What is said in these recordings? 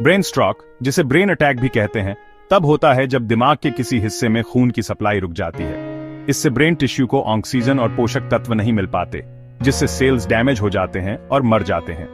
Brain stroke, जिसे brain attack भी कहते हैं, तब होता है जब दिमाग के किसी हिस्से में खून की सप्लाई रुक जाती है। इससे ब्रेन टिश्यू को ऑक्सीजन और पोषक तत्व नहीं मिल पाते, जिससे सेल्स डैमेज हो जाते हैं और मर जाते हैं।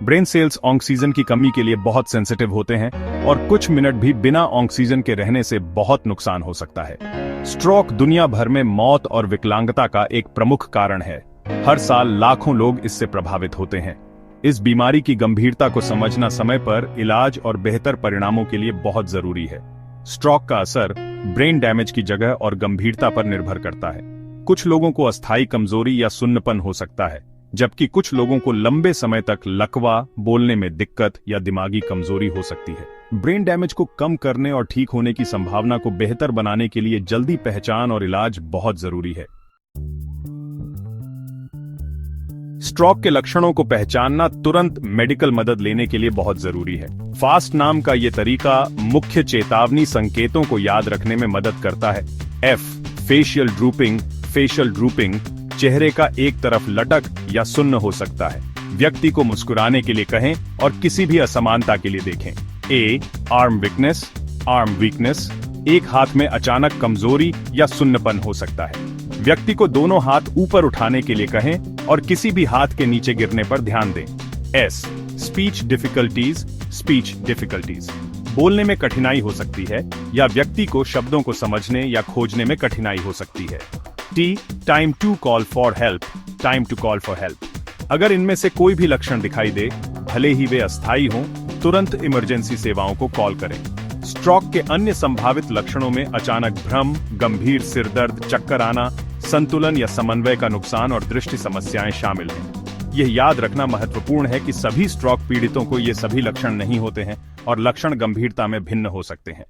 ब्रेन सेल्स ऑक्सीजन की कमी के लिए बहुत सेंसिटिव होते हैं और कुछ मिनट भी बिना ऑक्सीजन के रहने से बहुत नुकसान हो सकता है। स्ट्रोक दुनिया भर में मौत और विकलांगता का एक प्रमुख कारण है। हर साल लाखों लोग इससे प्रभावित होते हैं। इस बीमारी की गंभीरता को समझना समय पर इलाज और बेहतर परिणामों के लिए बहुत जरूरी है। स्ट्रोक का असर ब्रेन डैमेज की जगह और गंभीरता पर निर्भर करता है। कुछ लोगों को अस्थायी कमजोरी या सुन्नपन हो सकता है, जबकि कुछ लोगों को लंबे समय तक लकवा, बोलने में दिक्कत या दिमागी कमजोरी हो सकती है। ब्रेन डैमेज को कम करने और ठीक होने की संभावना को बेहतर बनाने के लिए जल्दी पहचान और इलाज बहुत जरूरी है। स्ट्रोक के लक्षणों को पहचानना तुरंत मेडिकल मदद लेने के लिए बहुत जरूरी है। फास्ट नाम का यह तरीका मुख्य चेतावनी संकेतों को याद रखने में मदद करता है। F फेशियल ड्रूपिंग चेहरे का एक तरफ लटक या सुन्न हो सकता है। व्यक्ति को मुस्कुराने के लिए कहें और किसी भी असमानता के लिए देखें। A आर्म वीकनेस एक हाथ में अचानक कमजोरी या सुन्नपन हो सकता है। व्यक्ति को दोनों हाथ ऊपर उठाने के लिए कहें और किसी भी हाथ के नीचे गिरने पर ध्यान दें। S स्पीच डिफिकल्टीज बोलने में कठिनाई हो सकती है या व्यक्ति को शब्दों को समझने या खोजने में कठिनाई हो सकती है। T time to call for help अगर इनमें से कोई भी लक्षण दिखाई दे, भले ही वे अस्थायी हों, तुरंत इमरजेंसी सेवाओं को कॉल करें। स्ट्रोक के अन्य संभावित लक्षणों में अचानक भ्रम, गंभीर सिरदर्द, चक्कर आना, संतुलन या समन्वय का नुकसान और दृष्टि समस्याएं शामिल हैं। यह याद रखना महत्वपूर्ण है कि सभी स्ट्रोक पीड़ितों को ये सभी लक्षण नहीं होते हैं और लक्षण गंभीरता में भिन्न हो सकते हैं।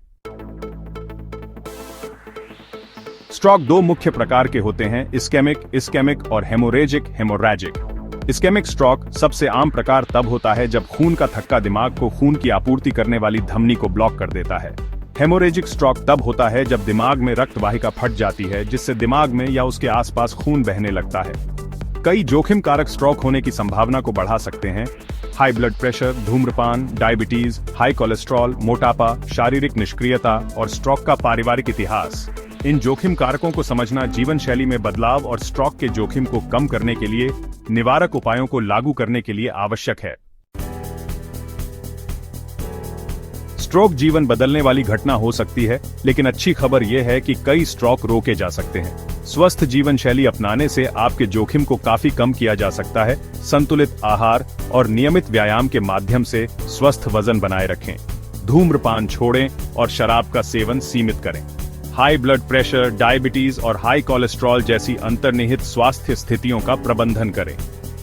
स्ट्रोक दो मुख्य प्रकार के होते हैं, इस्केमिक और हेमोरेजिक। इस्केमिक स्ट्रोक सबसे आम प्रकार तब होता है जब खून का थक्का दिमाग को खून की आपूर्ति करने वाली धमनी को ब्लॉक कर देता है। हेमोरेजिक स्ट्रोक तब होता है जब दिमाग में रक्त वाहिका फट जाती है, जिससे दिमाग में या उसके आसपास खून बहने लगता है। कई जोखिम कारक स्ट्रोक होने की संभावना को बढ़ा सकते हैं। हाई ब्लड प्रेशर, धूम्रपान, डायबिटीज, हाई कोलेस्ट्रॉल, मोटापा, शारीरिक निष्क्रियता और स्ट्रोक का पारिवारिक इतिहास। इन जोखिम कारकों को समझना जीवन शैली में बदलाव और स्ट्रोक के जोखिम को कम करने के लिए निवारक उपायों को लागू करने के लिए आवश्यक है। स्ट्रोक जीवन बदलने वाली घटना हो सकती है, लेकिन अच्छी खबर यह है कि कई स्ट्रोक रोके जा सकते हैं। स्वस्थ जीवन शैली अपनाने से आपके जोखिम को काफी कम किया जा सकता है। संतुलित आहार और नियमित व्यायाम के माध्यम से स्वस्थ वजन बनाए रखें। धूम्रपान छोड़ें और शराब का सेवन सीमित करें। हाई ब्लड प्रेशर, डायबिटीज और हाई कोलेस्ट्रॉल जैसी अंतर्निहित स्वास्थ्य स्थितियों का प्रबंधन करें।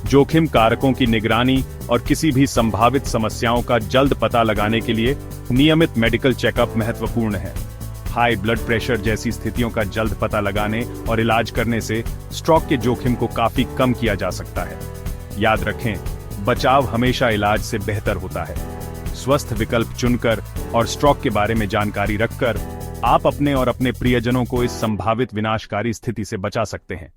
जोखिम कारकों की निगरानी और किसी भी संभावित समस्याओं का जल्द पता लगाने के लिए नियमित मेडिकल चेकअप महत्वपूर्ण है। हाई ब्लड प्रेशर जैसी स्थितियों का जल्द पता लगाने और इलाज करने से स्ट्रोक के जोखिम को काफी कम किया जा सकता है। याद रखें, बचाव हमेशा इलाज से बेहतर होता है। स्वस्थ विकल्प चुनकर और स्ट्रोक के बारे में जानकारी रखकर आप अपने और अपने प्रियजनों को इस संभावित विनाशकारी स्थिति से बचा सकते हैं।